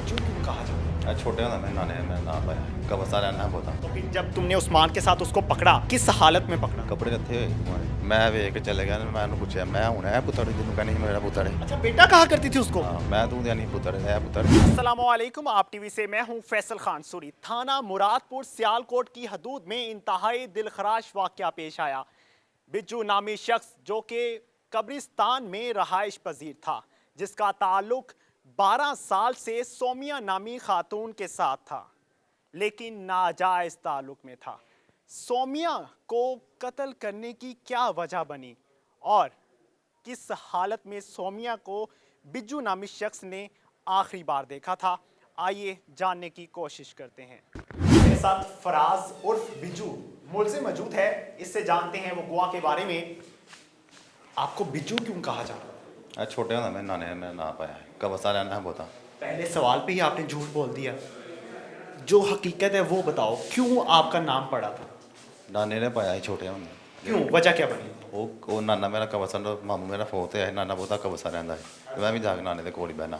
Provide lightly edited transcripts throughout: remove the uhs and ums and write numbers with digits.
बिज्जू क्यों कहा जाता है? छोटे होंगे मैं नाने मैं ना पाया कब सारा ना पता तो फिर जब तुमने उस्मान के साथ उसको पकड़ा, किस हालत में पकड़ा? कपड़े रखे हुए तुम्हारे मैं वेख के चले गया मैं उन्हें पूछा मैं हूं है पुत्र जिन्हों कहनी मेरा पुत्र है अच्छा, बेटा कहा करती थी उसको? हाँ मैं तू नहीं पुत्र है पुत्र अस्सलामुअलैकुम, आप टीवी से मैं हूं फैसल खान सूरी। थाना मुरादपुर सियालकोट की हदूद में इंतहाई दिलखराश वाकया पेश आया। बिज्जू नामी शख्स जो कि कब्रिस्तान में रहाइश पजीर था, जिसका ताल्लुक 12 साल से सोमिया नामी खातून के साथ था, लेकिन नाजायज ताल्लुक में था। सोमिया को कत्ल करने की क्या वजह बनी और किस हालत में सोमिया को बिज्जू नामी शख्स ने आखिरी बार देखा था, आइए जानने की कोशिश करते हैं। मेरे साथ फराज उर्फ बिज्जू मुलजिम मौजूद है, इससे जानते हैं वो गुआ के बारे में। आपको बिज्जू क्यों कहा जाता है? छोटे होंगे मैं नाने मैं ना पाया कब सारा ना पता पहले सवाल पे ही आपने झूठ बोल दिया। जो हकीकत है वो बताओ, क्यों आपका नाम पड़ा था? नाने ने पाया ही छोटे होंगे क्यों, वजह क्या बनी? वो नाना मेरा कबसन मामू मेरा फोत है नाना बहुता कबसा रहा है तो मैं भी जाके नाने के कोल ही बहना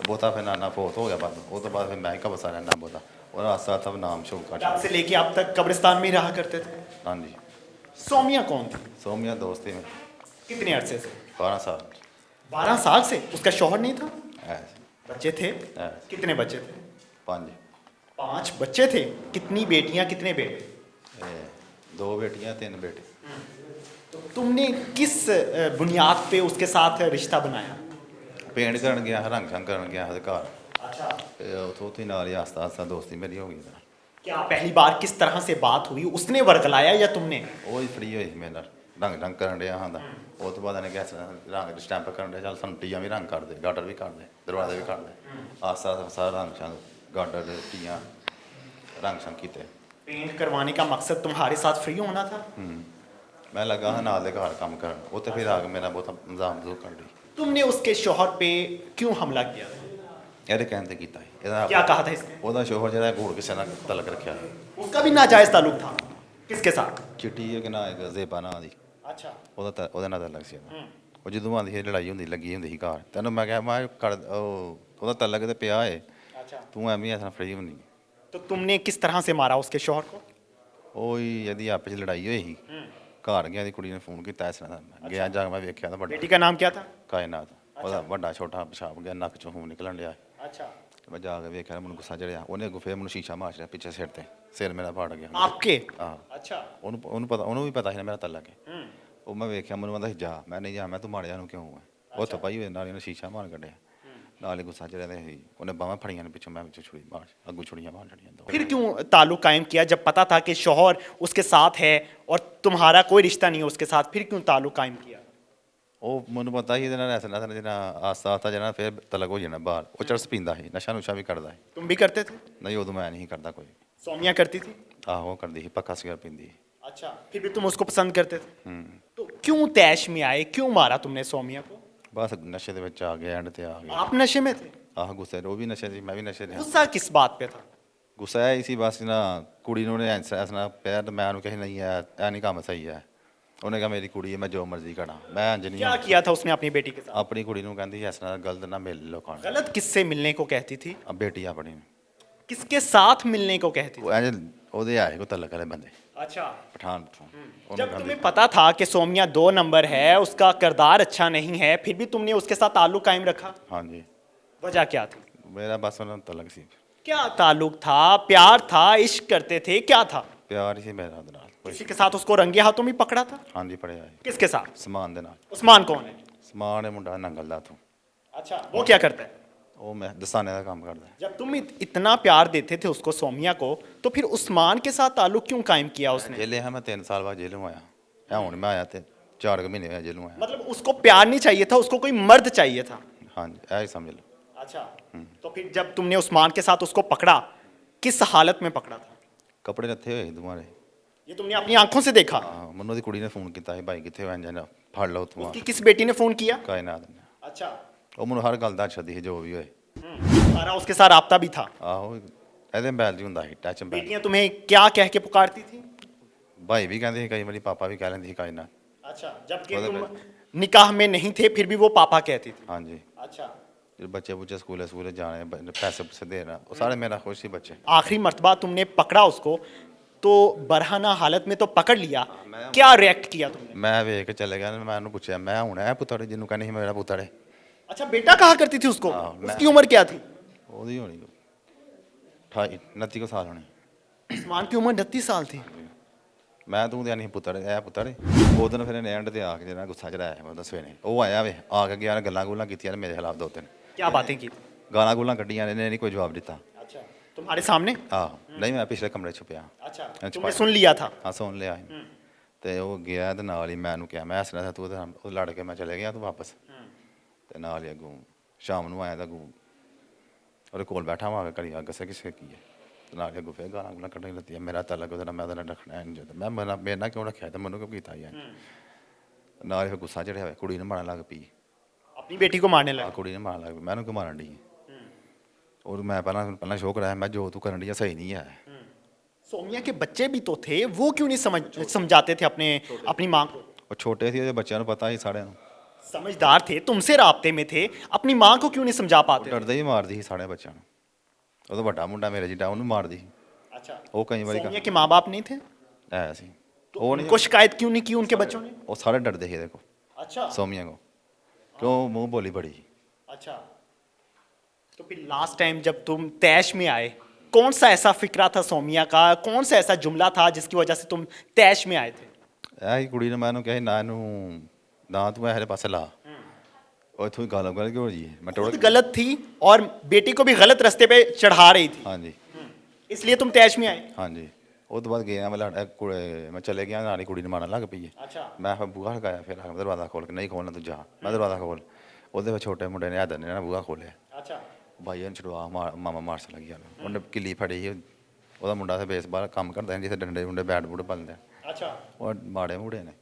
बहुता फिर नाना फोत हो गया बाद वो तो बाद फिर मैं कबसा रहना बहुता और आस्ता आस्ता नाम शो जब कर से लेके अब तक कब्रिस्तान में ही रहा करते थे। हाँ जी सोमिया कौन थी? सोमिया दोस्ती में कितने अरसे से? 12 साल 12 साल से। उसका शौहर नहीं था? ऐसे बच्चे थे? ऐसे कितने बच्चे थे? 5 5 बच्चे थे। कितनी बेटियां कितने बेटे? 2 बेटियां 3 बेटे तो तुमने किस बुनियाद पे उसके साथ रिश्ता बनाया? पेंट कर गया रंग शंग कर गया घर अच्छा, उतो नाल ही आस्ता आस्ता दोस्ती मेरी हो गई क्या पहली बार किस तरह से बात हुई? उसने वर्गलाया या तुमने? वो ही फ्री हुई मेरे नाल रंग रंग कर रहा हाँ वो तो बाद क्या रंग स्टैंप कर रहा चल सन टियां भी रंग कर दे गाडर भी कर दे दरवाजे भी कर दे आस्ता आस्ता सारा रंग शंग गाडर टियां रंग शंग किते पेंट करवाने का मकसद तुम्हारे साथ फ्री होना था? मैं लगा हाँ नाल दे घर काम कर वो तो फिर आके मेरा बहुत मजाक मजूक कर रही तुमने उसके शौहर पे क्यों हमला किया? ਇਹਦੇ ਕਹਿਣ ਤੇ ਕੀਤਾ ਇਹਦਾ क्या कहा था इसने? ਉਹਦਾ ਸ਼ੋਹਰ ਜਿਹੜਾ ਘੂੜ ਕਿਸੇ ਨਾਲ ਤਲਕ ਰੱਖਿਆ उसका भी नाजायज ताल्लुक था। किसके साथ? ਚਿੱਟੀ ਹੈ ਕਿ ਨਾ ਇੱਕ ਜ਼ੇਬਾ ਨਾਂ ਦੀ अच्छा, ਉਹਦੇ ਨਾਲ ਤਲਕ ਸੀ ਉਹ ਜਦੋਂ ਆਂਦੀ ਸੀ ਲੜਾਈ ਹੁੰਦੀ ਲੱਗੀ ਹੁੰਦੀ ਸੀ ਘਰ ਤੈਨੂੰ ਮੈਂ ਕਿਹਾ ਮੈਂ ਉਹਦਾ ਤਲਕ ਤੇ ਪਿਆ ਏ अच्छा। ਤੂੰ ਐਵੇਂ ਐਸਾ ਫਰੀ ਹੁੰਦੀ तो तुमने किस तरह से मारा उसके शौहर को? ਉਹ ਹੀ ਇਹਦੀ ਆਪਸ ਚ ਲੜਾਈ ਹੋਈ ਸੀ ਘਰ ਗਿਆ ਦੀ ਕੁੜੀ ਨੇ ਫੋਨ ਕੀਤਾ ਇਸ ਤਰ੍ਹਾਂ ਦਾ ਗਿਆ ਜਾ ਕੇ ਮੈਂ ਵੇਖਿਆ ਤਾਂ ਵੱਡਾ बेटी का नाम क्या था? ਕਾਇਨਾਤ ਉਹਦਾ ਵੱਡਾ ਛੋਟਾ ਪਿਸ਼ਾਬ ਗਿਆ ਨੱਕ ਚੋਂ ਖੂਨ ਨਿਕਲਣ ਡਿਆ अच्छा, ਮੈਂ ਜਾ ਕੇ ਵੇਖਿਆ ਮੈਨੂੰ ਗੁੱਸਾ ਚੜਿਆ ਉਹਨੇ ਅੱਗੋਂ ਫੇਰ ਮੈਨੂੰ ਸ਼ੀਸ਼ਾ ਮਾਰ ਛੜਿਆ ਪਿੱਛੇ ਸਿਰ ਤੇ ਸਿਰ ਮੇਰਾ ਫਾੜ ਗਿਆ आपके? ਹਾਂ अच्छा। ਉਹਨੂੰ ਵੀ ਪਤਾ ਸੀ ਨਾ ਮੇਰਾ ਤਲਕ ਹੈ ਉਹ ਮੈਂ ਵੇਖਿਆ ਮੈਨੂੰ ਕਹਿੰਦਾ ਸੀ ਜਾ ਮੈਂ ਨਹੀਂ ਜਾ ਮੈਂ ਤੂੰ ਮਾੜਿਆ ਨੂੰ ਕਿਉਂ ਹੈ ਉਹ ਤਾਂ ਪਾਈ ਹੋਏ ਨਾਲ ਇਹਨੇ ਸ਼ੀਸ਼ਾ ਮਾਰ ਕੱਢਿਆ ਨਾਲ ਹੀ ਗੁੱਸਾ ਚੜਿਆ ਤੇ ਸੀ ਉਹਨੇ ਬਾਹਾਂ ਫੜੀਆਂ ਨੇ ਪਿੱਛੋਂ ਮੈਂ ਵਿੱਚੋਂ ਛੁਰੀ ਮਾਰ ਅੱਗੋਂ ਛੁਰੀਆਂ ਮਾਰ ਛੜੀਆਂ ਦੋ फिर क्यों ताल्लुक कायम किया जब पता था कि शौहर उसके साथ है और तुम्हारा कोई रिश्ता नहीं है उसके साथ? फिर क्यों ताल्लुक कायम किया? ਉਹ ਮੈਨੂੰ ਪਤਾ ਸੀ ਇਹਦੇ ਨਾਲ ਐਸਾ ਨਾ ਜਿਹੜਾ ਆਸਤਾ ਆਸਤਾ ਜਿਹੜਾ ਫੇਰ ਤਲਕ ਹੋ ਜਾਣਾ ਬਾਹਰ ਉਹ ਚਰਸ ਪੀਂਦਾ ਸੀ ਨਸ਼ਾ ਨੁਸ਼ਾ ਵੀ ਕਰਦਾ ਸੀ तुम भी करते थे? ਨਹੀਂ ਉਦੋਂ ਮੈਂ ਨਹੀਂ ਕਰਦਾ ਕੋਈ सोमिया करती थी? ਆਹੋ ਉਹ ਕਰਦੀ ਸੀ ਪੱਕਾ ਸਿਗਰ ਪੀਂਦੀ ਸੀ अच्छा, फिर भी तुम उसको पसंद करते थे? तो क्यों तैश में आए, क्यों मारा तुमने सोमिया को? ਬਸ ਨਸ਼ੇ ਦੇ ਵਿੱਚ ਆ ਗਿਆ ਐਂਡ ਤੇ ਆ ਗਿਆ आप नशे में थे? ਆਹ ਗੁੱਸੇ ਉਹ ਵੀ ਨਸ਼ੇ ਸੀ ਮੈਂ ਵੀ ਨਸ਼ੇ ਰਿਹਾ गुस्सा किस बात पे था? ਗੁੱਸਾ ਇਹ ਸੀ ਬਸ ਨਾ ਕੁੜੀ ਨੂੰ ਉਹਨੇ ਐਸਾ ਪਿਆ ਤੇ ਮੈਂ ਉਹਨੂੰ ਕਹੀ ਨਹੀਂ ਇਹ ਨਹੀਂ ਕੰਮ ਸਹੀ ਹੈ ਉਹਨੇ ਕਿਹਾ ਮੇਰੀ ਕੁੜੀ ਹੈ ਮੈਂ ਜੋ ਮਰਜ਼ੀ ਕਰਾਂ ਮੈਂ ਇੰਜ ਨਹੀਂ क्या किया था उसने अपनी बेटी के साथ? ਆਪਣੀ ਕੁੜੀ ਨੂੰ ਕਹਿੰਦੀ ਇਸ ਤਰ੍ਹਾਂ ਗਲਤ ਨਾ ਮਿਲ ਲੋਕਾਂ ਨੂੰ गलत किससे मिलने को कहती थी? ਬੇਟੀ ਆਪਣੀ ਨੂੰ किसके साथ मिलने को कहती थी? ਉਹ ਇੰਜ ਉਹਦੇ ਆਏ ਕੋ ਤਲਕ ਵਾਲੇ ਬੰਦੇ अच्छा, ਪਠਾਨ ਉਹਨੂੰ जब ਕਹਿੰਦੀ तुम्हें पता था कि सोमिया 2 नंबर है, उसका किरदार अच्छा नहीं है, फिर भी तुमने उसके साथ ताल्लुक कायम रखा? ਹਾਂਜੀ वजह क्या थी? ਮੇਰਾ ਬਸ ਉਹਨਾਂ ਨਾਲ ਤਲਕ ਸੀ क्या ताल्लुक था? प्यार था? इश्क करते थे? क्या था? ਪਿਆਰ ਹੀ ਸੀ ਮੇਰਾ ਉਹਦੇ ਨਾਲ किसी के साथ उसको रंगे हाथों में पकड़ा था? ਹਾਂਜੀ ਪੜਿਆ ਹੈ किसके साथ? ਸਮਾਨ ਦੇ ਨਾਲ उस्मान कौन है? ਸਮਾਨ ਇਹ ਮੁੰਡਾ ਨੰਗਲ ਦਾ ਤੂੰ अच्छा, वो क्या करता है? ਉਹ ਮੈਂ ਦਸਾਨੇ ਦਾ ਕੰਮ ਕਰਦਾ जब तुम इतना प्यार देते थे उसको, सोमिया को, तो फिर उस्मान के साथ ताल्लुक क्यों कायम किया उसने? ਜੇਲੇ ਹਾਂ ਮੈਂ 3 ਸਾਲ ਬਾਅਦ ਜੇਲੋਂ ਆਇਆ ਇਹ ਹੁਣ ਮੈਂ ਆਇਆ ਤੇ 4 ਮਹੀਨੇ ਹੋਇਆ ਜੇਲੋਂ ਆਇਆ मतलब उसको प्यार नहीं चाहिए था, उसको कोई मर्द चाहिए था। ਹਾਂਜੀ ਇਹ ਹੀ ਸਮਝ ਲਓ अच्छा, तो फिर जब तुमने उस्मान के साथ उसको पकड़ा, किस हालत में पकड़ा था? ਕੱਪੜੇ ਰੱਥੇ ਹੋਏ ਸੀ ਦੁਆਰੇ ये तुमने अपनी आंखों से देखा? ਹਾਂ ਮੈਨੂੰ ਦੀ ਕੁੜੀ ਨੇ ਫੋਨ ਕੀਤਾ ਸੀ ਭਾਈ ਕਿੱਥੇ ਹੋਇਆ ਜਨਾ ਫੜ ਲਓ ਤੂੰ उसकी किस बेटी ने फोन किया? ਕਾਇਨਾਤ ਨੇ अच्छा, ਉਹ ਮੈਨੂੰ ਹਰ ਗੱਲ ਦਾ ਛੱਡੀ ਸੀ ਜੋ ਵੀ ਹੋਏ सारा उसके साथ राब्ता भी था। ਆਹੋ ਇਹਦੇ ਮੋਬਾਈਲ 'ਚ ਹੁੰਦਾ ਸੀ ਟੱਚ ਮੋਬਾਈਲ बेटियां तुम्हें क्या कह के पुकारती थी? ਭਾਈ ਵੀ ਕਹਿੰਦੇ ਸੀ ਕਈ ਵਾਰੀ ਪਾਪਾ ਵੀ ਕਹਿ ਲੈਂਦੀ ਸੀ ਕਾਇਨਾਤ अच्छा, जबकि मतलब तुम निकाह में नहीं थे फिर भी वो पापा कहती थी। ਹਾਂਜੀ अच्छा, जो बच्चे बुच्चे स्कूले जाने पैसे पैसे दे रहा वो सारे मेरा खुश ही बच्चे। आखिरी मर्तबा तुमने पकड़ा उसको तो बरहना हालत में तो पकड़ लिया, मैं क्या रिएक्ट किया तुमने? मैं वेख के चले गया, मैं उन्हें पूछा मैं हूँ है पुत्र जिन्हों कहनी मेरा पुत्र है। अच्छा, बेटा कहा करती थी उसको? हाँ, मैं- उसकी उम्र क्या थी? ਉਹਦੀ ਹੋਣੀ 28 29 ਕੁ ਸਾਲ ਹੋਣੀ। उस्मान की उम्र 29 साल थी। ਮੈਂ ਤੂੰ ਤੇ ਨਹੀਂ ਪੁੱਤਰ ਇਹ ਪੁੱਤਰ ਉਹ ਦਿਨ ਫਿਰ ਇਹਨੇ ਐਂਡ ਤੇ ਆ ਕੇ ਜਿਹੜਾ ਗੁੱਸਾ ਚੜਾਇਆ ਮੈਂ ਦੱਸਵੇ ਨੇ ਉਹ ਆਇਆ ਵੇ ਆ ਕੇ ਗਿਆ ਗੱਲਾਂ ਗੁੱਲਾਂ ਕੀਤੀਆਂ ਨੇ ਮੇਰੇ ਖਿਲਾਫ 2-3 क्या बातें की थी? ਗਾਲਾਂ ਗੁੱਲਾਂ ਕੱਢੀਆਂ ਨੇ, ਇਹਨੇ ਨਹੀਂ ਕੋਈ ਜਵਾਬ ਦਿੱਤਾ। अच्छा, तुम्हारे सामने? ਆਹ ਨਹੀਂ ਮੈਂ ਪਿਛਲੇ ਕਮਰੇ 'ਚ ਛੁਪਿਆ। अच्छा, अच्छा, तुमने सुन लिया था? ਹਾਂ ਸੁਣ ਲਿਆ ਸੀ। ਤੇ ਉਹ ਗਿਆ ਤੇ ਨਾਲ ਹੀ ਮੈਂ ਉਹਨੂੰ ਕਿਹਾ ਮੈਂ ਹੱਸਣਾ ਤੂੰ ਤੇ ਉਹ ਲੜ ਕੇ ਮੈਂ ਚਲੇ ਗਿਆ ਤੂੰ ਵਾਪਸ। ਤੇ ਨਾਲ ਹੀ ਅੱਗੋਂ ਸ਼ਾਮ ਨੂੰ ਆਇਆ ਤਾਂ ਅੱਗੋਂ ਉਹਦੇ ਕੋਲ ਬੈਠਾ ਵਾਂ ਘੜੀ ਆ ਕਿਸੇ ਕਿਸੇ ਕੀ ਹੈ ਤੇ ਨਾਲ ਹੀ ਅੱਗੋਂ ਫਿਰ ਗਾਲਾਂ ਗੁੱਲਾਂ ਕੱਢਣ ਲੱਗੀ ਮੇਰਾ ਤਾਲਾ ਉਹਦੇ ਨਾਲ ਮੈਂ ਉਹਦੇ ਨਾਲ ਰੱਖਣਾ ਨਹੀਂ ਜਦੋਂ ਮੈਂ ਮੇਰੇ ਨਾਲ ਕਿਉਂ ਰੱਖਿਆ ਤੇ ਮੈਨੂੰ ਕਿਉਂ ਕੀਤਾ ਯਾਰ। ਨਾਲ ਹੀ ਫਿਰ ਗੁੱਸਾ ਚੜਿਆ ਹੋਇਆ ਕੁੜੀ ਨੂੰ ਮਾਰਨ ਲੱਗ ਪਈ। अपनी बेटी को मारने ਆ लगा? ਕੁੜੀ ਨੇ ਮਾਰਨ ਲੱਗ ਪਈ ਮੈਂ ਉਹਨੂੰ ਕਿਉਂ ਮਾਰਨ ਡਈ ਔਰ ਮੈਂ ਪਹਿਲਾਂ ਸ਼ੋਅ ਕਰਾਇਆ ਮੈਂ ਜੋ ਤੂੰ ਕਰਨ ਡਈ ਆ ਸਹੀ नहीं है। सोमिया के बच्चे भी तो थे, वो क्यों नहीं समझाते थे अपनी माँ को? ਉਹ ਛੋਟੇ ਸੀ ਉਹਦੇ ਬੱਚਿਆਂ ਨੂੰ ਪਤਾ ਸੀ ਸਾਰਿਆਂ ਨੂੰ समझदार थे, तुमसे राब्ते में थे, अपनी माँ को क्यों नहीं समझा पाते? ਡਰਦੇ ਹੀ ਮਾਰਦੀ ਸੀ ਸਾਰੇ ਬੱਚਿਆਂ ਨੂੰ। ਉਹਦਾ ਵੱਡਾ ਮੁੰਡਾ ਮੇਰੇ ਜਿੱਡਾ ਉਹਨੂੰ ਮਾਰਦੀ ਸੀ। अच्छा, ਉਹ ਕਈ ਵਾਰੀ सोमिया के माँ बाप नहीं थे? ਆਇਆ ਸੀ ਉਹ ਨਹੀਂ उनको शिकायत क्यों नहीं की उनके बच्चों ने? ਉਹ ਸਾਰੇ ਡਰਦੇ ਸੀ ਇਹਦੇ ਕੋਲ अच्छा ਸੋਮੀਆ ਕੋ ਕਿਉਂ ਮੂੰਹ ਬੋਲੀ ਬੜੀ। अच्छा, तो फिर लास्ट टाइम जब तुम तैश में आए, कौन सा ऐसा फिक्रा था सोमिया का, कौन सा ऐसा जुमला था जिसकी वजह से तुम तैश में आए थे? ਇਹ ਹੀ ਕੁੜੀ ਨੇ ਮੈਂ ਉਹਨੂੰ ਕਿਹਾ ਸੀ, ਨਾ ਇਹਨੂੰ ਨਾ ਤੂੰ ਇਹਦੇ ਪਾਸੇ ਲਾ ਉਹ ਇੱਥੋਂ ਹੀ ਗਾਲਾਂ ਕੱਢ ਕੇ ਹੋ ਜੀ ਮੈਂ ਟੋੜ खुद गलत थी और बेटी को भी गलत रास्ते पे चढ़ा रही थी, ਹਾਂਜੀ इसलिए तुम तैश में आए? ਹਾਂਜੀ ਉਹ ਤੋਂ ਬਾਅਦ ਗਿਆ ਮੈਂ ਲੜ ਮੈਂ ਚਲੇ ਗਿਆ ਨਾਲ ਹੀ ਕੁੜੀ ਨੂੰ ਮਾਰਨ ਲੱਗ ਪਈ ਹੈ। अच्छा, ਮੈਂ ਫਿਰ ਬੂਹਾ ਲਗਾਇਆ ਫਿਰ ਆ ਕੇ ਦਰਵਾਜ਼ਾ ਖੋਲ ਕੇ ਨਹੀਂ ਖੋਲਣਾ ਤੂੰ ਜਾ ਮੈਂ ਦਰਵਾਜ਼ਾ ਖੋਲ ਉਹਦੇ ਵਿੱਚ ਛੋਟੇ ਮੁੰਡੇ ਨੇ ਆਦਰ ਨੇ ਨਾ ਬੂਹਾ ਖੋਲਿਆ अच्छा, ਭਾਈ ਇਹਨੂੰ ਛੁਡਵਾ ਮਾਮਾ ਮਾਰਸ ਲੱਗੀ ਯਾਰ ਉਹਨੇ ਕਿੱਲੀ ਫੜੀ ਸੀ ਉਹਦਾ ਮੁੰਡਾ ਤੇ ਬੇਸਬਾਲ ਕੰਮ ਕਰਦਾ ਸੀ ਜਿੱਥੇ ਡੰਡੇ ਮੁੰਡੇ ਬੈਟ ਬੂਟ ਪਾਉਂਦੇ अच्छा, ਉਹ ਮਾੜੇ ਮੂੜੇ ਨੇ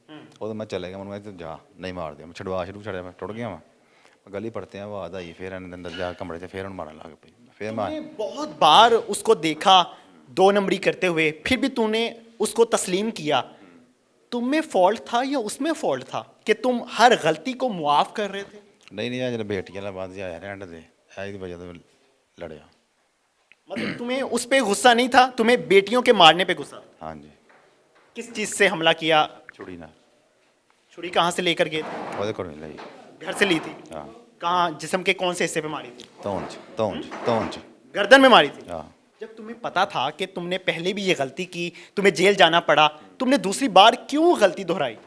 ਉਦੋਂ ਮੈਂ ਚਲੇ ਗਿਆ ਮੈਨੂੰ ਤੂੰ ਜਾ ਨਹੀਂ ਮਾਰਦੇ ਮੈਂ ਛੁਡਵਾ ਛੜਿਆ ਮੈਂ ਟੁੱਟ ਗਿਆ ਮੈਂ ਗਲੀ ਪੜਤੇ ਆ ਆਵਾਜ਼ ਆਈ ਫਿਰ ਇਹਨੇ ਅੰਦਰ ਜਾ ਕਮਰੇ 'ਚ ਫਿਰ ਉਹਨੂੰ ਮਾਰਨ ਲੱਗ ਪਈ ਫਿਰ ਮੈਂ तुमने बहुत बार उसको देखा 2 नंबरी करते हुए, फिर भी तूने उसको तस्लीम किया। तुम में फॉल्ट था या उसमें फॉल्ट था कि तुम हर गलती को मुआफ कर रहे थे? ਨਹੀਂ ਨਹੀਂ ਆ ਜਿਹੜੇ ਬੇਟੀਆਂ ਵਾਲਾ ਬਾਅਦ ਆਇਆ ਰਹਿਣ ਦੇ ਇਹਦੀ ਵਜ੍ਹਾ ਤੋਂ ਲੜਿਆ। मतलब तुम्हें उस पे गुस्सा नहीं था, तुम्हें बेटियों के मारने पे गुस्सा था? ਹਾਂਜੀ किस चीज से हमला किया? ਛੁੜੀ ਨਾਲ छुरी कहाँ से लेकर गए थे? ਉਹਦੇ ਕੋਲ ਨਹੀਂ ਲਈ। घर से ली थी? ਹਾਂ कहाँ, जिस्म के कौन से हिस्से पे मारी थी? ਧੌਣ 'ਚ ਧੌਣ 'ਚ ਧੌਣ 'ਚ गर्दन में मारी थी? ਹਾਂ जब तुम्हें पता था कि तुमने पहले भी ये गलती की, तुम्हें जेल जाना पड़ा, तुमने दूसरी बार क्यों गलती दोहराई?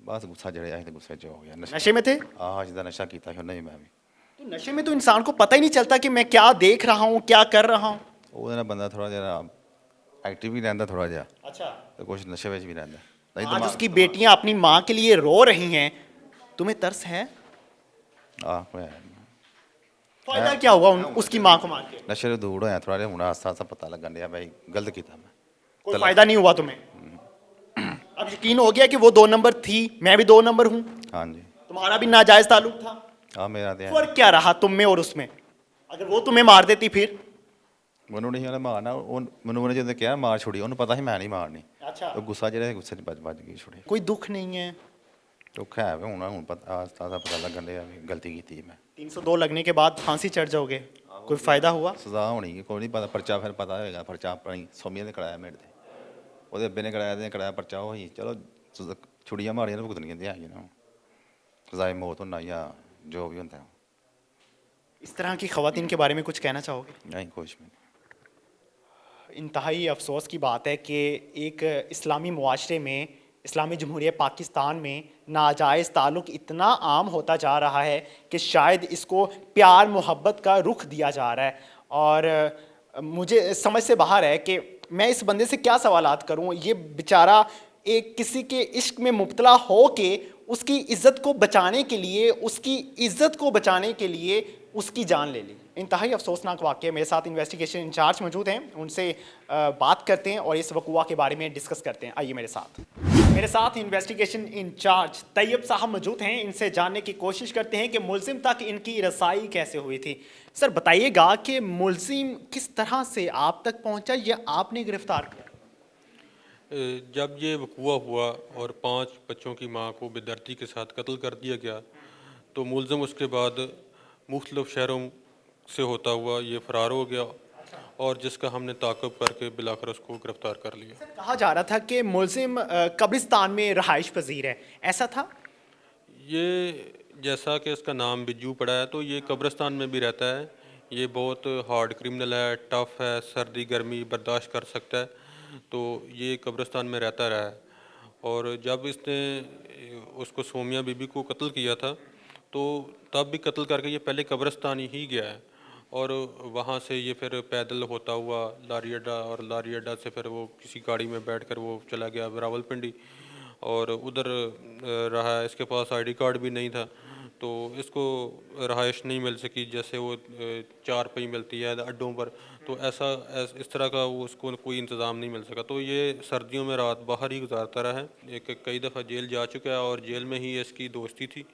ਬਸ ਗੁੱਸਾ ਚੜਿਆ ਸੀ ਤੇ ਗੁੱਸੇ 'ਚ ਹੋ ਗਿਆ ਨਸ਼ਾ नशे में थे? ਆਹ ਜਿਹਦਾ ਨਸ਼ਾ ਕੀਤਾ ਸੀ ਨਹੀਂ ਮੈਂ ਵੀ तो नशे में तो इंसान को पता ही नहीं चलता कि मैं क्या देख रहा हूँ, क्या कर रहा हूँ। ਉਹਦੇ ਨਾਲ ਬੰਦਾ ਥੋੜਾ ਜਿਹਾ ਐਕਟਿਵ ਵੀ ਰਹਿੰਦਾ ਥੋੜਾ ਜਿਹਾ अच्छा, ਤੇ ਕੁਛ ਨਸ਼ੇ ਵਿੱਚ ਵੀ ਰਹਿੰਦਾ ਨਹੀਂ आज ਦਿਮਾਗ उसकी बेटियां अपनी माँ के लिए रो रही हैं, तुम्हें तरस है? ਆਹ ਹੋਇਆ फायदा क्या हुआ उसकी माँ को मार के? ਨਸ਼ੇ ਤੋਂ ਦੂਰ ਹੋਇਆ ਥੋੜਾ ਜਿਹਾ ਹੁਣ ਆਸਤਾ ਆਸਤਾ ਪਤਾ ਲੱਗਣ ਡਿਆ ਭਾਈ ਗਲਤ ਕੀਤਾ ਮੈਂ कोई फायदा नहीं हुआ तुम्हें? अब यकीन हो गया कि वो 2 नंबर थी, मैं भी 2 नंबर हूँ, ਹਾਂਜੀ तुम्हारा भी नाजायज ताल्लुक था। ਆ ਮੇਰਾ ਤੇ ਹੈ। फर्क क्या रहा तुम में और उसमें? अगर वो तुम्हें मार देती फिर? ਮੈਨੂੰ ਨਹੀਂ ਉਹਨੇ ਮਾਰਨਾ ਉਹ ਮੈਨੂੰ ਉਹਨੇ ਜਦੋਂ ਕਿਹਾ ਮਾਰ ਛੁੜੀ ਉਹਨੂੰ ਪਤਾ ਸੀ ਮੈਂ ਨਹੀਂ ਮਾਰਨੀ अच्छा, ਉਹ ਗੁੱਸਾ ਜਿਹੜਾ ਗੁੱਸੇ 'ਚ ਵੱਜ ਗਈ ਛੁੜੀ कोई दुख नहीं है? ਦੁੱਖ ਹੈ ਵੀ ਹੁਣ ਪਤਾ ਆਸਤਾ ਆਸਤਾ ਪਤਾ ਲੱਗਣ ਡਿਆ ਵੀ ਗਲਤੀ ਕੀਤੀ ਹੈ ਮੈਂ 302 लगने के बाद फांसी चढ़ जाओगे, कोई फायदा हुआ? ਸਜ਼ਾ ਹੋਣੀ ਹੈ, ਕੋਈ ਨਹੀਂ ਪਤਾ ਪਰਚਾ ਫਿਰ ਪਤਾ ਹੋਏਗਾ ਪਰਚਾ ਆਪਣੀ ਸੋਮੀਆਂ ਨੇ ਕਰਾਇਆ ਮੇਰੇ ਤੇ ਉਹਦੇ ਅੱਬੇ ਨੇ ਕਰਾਇਆ ਤੇ ਕਰਾਇਆ ਪਰਚਾ ਹੋਈ ਚਲੋ ਛੁੜੀਆਂ ਮਾਰੀਆਂ ਤਾਂ ਭੁਗਤਣੀਆਂ ਤੇ ਆਈਆਂ ਨਾ ਸਜ਼ਾਏ ਮੌਤ ਹੋਣਾ ਜਾਂ ਜੋ ਵੀ ਹੁੰਦਾ इस तरह की खवातीन के बारे में कुछ कहना चाहोगे? नहीं कुछ भी नहीं। इंतहाई अफसोस की बात है कि एक इस्लामी मुआशरे में, इस्लामी जमहूरियत पाकिस्तान में नाजायज़ ताल्लुक़ इतना आम होता जा रहा है कि शायद इसको प्यार मोहब्बत का रुख दिया जा रहा है। और मुझे समझ से बाहर है कि मैं इस बंदे से क्या सवालात करूं। ये बेचारा एक किसी के इश्क में मुब्तला हो के उसकी इज़्ज़त को बचाने के लिए, उसकी इज़्ज़त को बचाने के लिए उसकी जान ले ली। इंतहाई अफसोसनाक वाक़या। मेरे साथ इन्वेस्टिगेशन इंचार्ज मौजूद हैं, उनसे बात करते हैं और इस वक़ुआ के बारे में डिस्कस करते हैं। आइए मेरे साथ इन्वेस्टिगेशन इंचार्ज तैयब साहब मौजूद हैं, इनसे जानने की कोशिश करते हैं कि मुलजिम तक इनकी रसाई कैसे हुई थी। सर बताइएगा कि मुलजिम किस तरह से आप तक पहुँचा या आपने गिरफ़्तार किया? जब ये वक़ुआ हुआ और 5 बच्चों की मां को बेदर्दी के साथ कत्ल कर दिया गया तो मुलज़िम उसके बाद मुख्तलिफ शहरों से होता हुआ ये फ़रार हो गया और जिसका हमने ताक़ब करके बिलाकर उसको गिरफ़्तार कर लिया। कहा जा रहा था कि मुलजिम कब्रिस्तान में रहाइश पजीर है, ऐसा था? ये जैसा कि इसका नाम बिज्जू पड़ा है तो ये कब्रिस्तान में भी रहता है। ये बहुत हार्ड क्रिमिनल है, टफ़ है, सर्दी गर्मी बर्दाश्त कर सकता है, तो ये कब्रिस्तान में रहता रहा है। और जब इसने उसको सोमिया बीबी को कत्ल किया था तो तब भी कत्ल करके ये पहले कब्रिस्तान ही गया है और वहाँ से ये फिर पैदल होता हुआ लारी अड्डा और लारी अड्डा से फिर वो किसी गाड़ी में बैठकर वो चला गया रावलपिंडी और उधर रहा है। इसके पास आईडी कार्ड भी नहीं था तो इसको रहाइश नहीं मिल सकी, जैसे वो चारपाई मिलती है अड्डों पर, तो इस तरह का उसको कोई इंतज़ाम नहीं मिल सका। तो ये सर्दियों में रात बाहर ही गुजारता रहा है। एक कई दफ़ा जेल जा चुका है और जेल में ही इसकी दोस्ती थी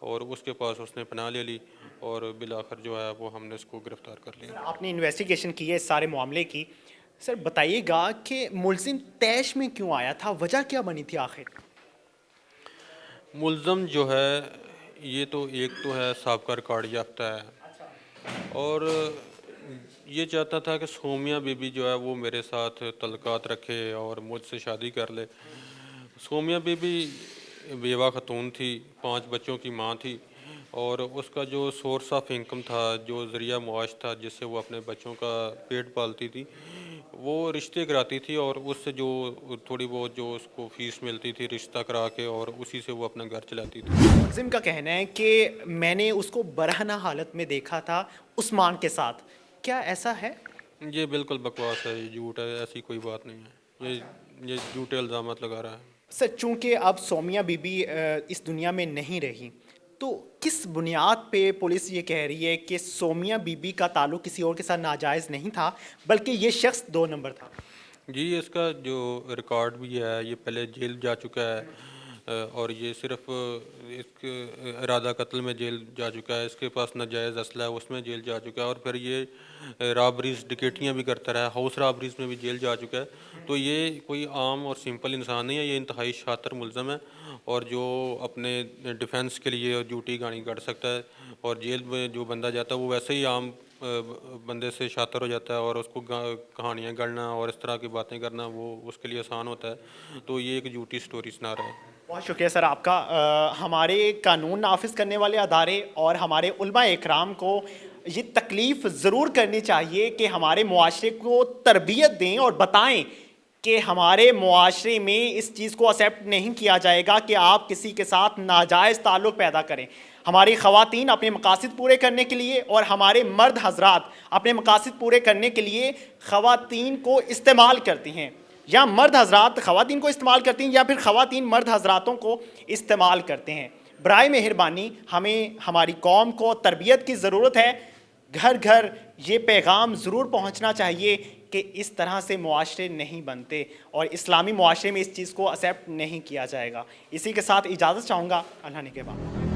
और उसके पास उसने पनाह ले ली और बिलाखिर जो है वो हमने इसको गिरफ़्तार कर लिया। आपने इन्वेस्टिगेशन की है इस सारे मामले की, सर बताइएगा कि मुलजिम तैश में क्यों आया था, वजह क्या बनी थी आखिर? मुल्ज़म जो है ये तो एक तो है साबका रिकॉर्ड याफ्ता है और ये चाहता था कि सोमिया बीबी जो है वो मेरे साथ तल्लुकात रखे और मुझसे शादी कर ले। सोमिया बीबी बेवा खतून थी, 5 बच्चों की माँ थी और उसका जो सोर्स ऑफ इनकम था, जो ज़रिया मुआश था जिससे वो अपने बच्चों का पेट पालती थी, वो रिश्ते कराती थी और उससे जो थोड़ी बहुत जो उसको फ़ीस मिलती थी रिश्ता करा के और उसी से वो अपना घर चलाती थी। मुलजिम का कहना है कि मैंने उसको बरहना हालत में देखा था उस्मान के साथ, क्या ऐसा है? ये बिल्कुल बकवास है, ये झूठ है, ऐसी कोई बात नहीं है। ये झूठे इल्ज़ामात लगा रहा है। सर चूंकि अब सोमिया बीबी इस दुनिया में नहीं रही, तो किस बुनियाद पे पुलिस ये कह रही है कि सोमिया बीबी का ताल्लुक किसी और के साथ नाजायज़ नहीं था बल्कि ये शख्स 2 नंबर था? जी, इसका जो रिकॉर्ड भी है, ये पहले जेल जा चुका है और ये सिर्फ एक इरादा कत्ल में जेल जा चुका है। इसके पास नाजायज़ असला है, उसमें जेल जा चुका है और फिर ये रॉबरीज डकैतियाँ भी करता रहा है, हाउस रॉबरीज में भी जेल जा चुका है। तो ये कोई आम और सिंपल इंसान नहीं है, ये इंतहाई शातिर मुल्ज़म है और जो अपने डिफेंस के लिए ड्यूटी गानी कर सकता है और जेल में जो बंदा जाता है वो वैसे ही आम बंदे से शातिर हो जाता है और उसको कहानियाँ गढ़ना और इस तरह की बातें करना वो उसके लिए आसान होता है। तो ये एक झूठी स्टोरी सुना रहा है। बहुत शुक्रिया सर आपका। हमारे कानून नाफिज करने वाले अदारे और हमारे उलमा इकराम को ये तकलीफ़ ज़रूर करनी चाहिए कि हमारे मुआशरे को तरबियत दें और बताएं कि हमारे मुआशरे में इस चीज़ को एक्सेप्ट नहीं किया जाएगा कि आप किसी के साथ नाजायज़ ताल्लुक़ पैदा करें। हमारी ख़वातीन अपने मकासद पूरे करने के लिए और हमारे मर्द हजरात अपने मकासद पूरे करने के लिए ख़वातीन को इस्तेमाल करती हैं, या मर्द हजरात ख़वातीन को इस्तेमाल करती हैं या फिर ख़वातीन मर्द हजरातों को इस्तेमाल करते हैं। बराए मेहरबानी हमें हमारी कौम को तरबियत की ज़रूरत है। घर घर ये पैगाम ज़रूर पहुंचना चाहिए कि इस तरह से मुआशरे नहीं बनते और इस्लामी मुआशरे में इस चीज़ को एक्सेप्ट नहीं किया जाएगा। इसी के साथ इजाज़त चाहूँगा। अल्लाह ने के बाद।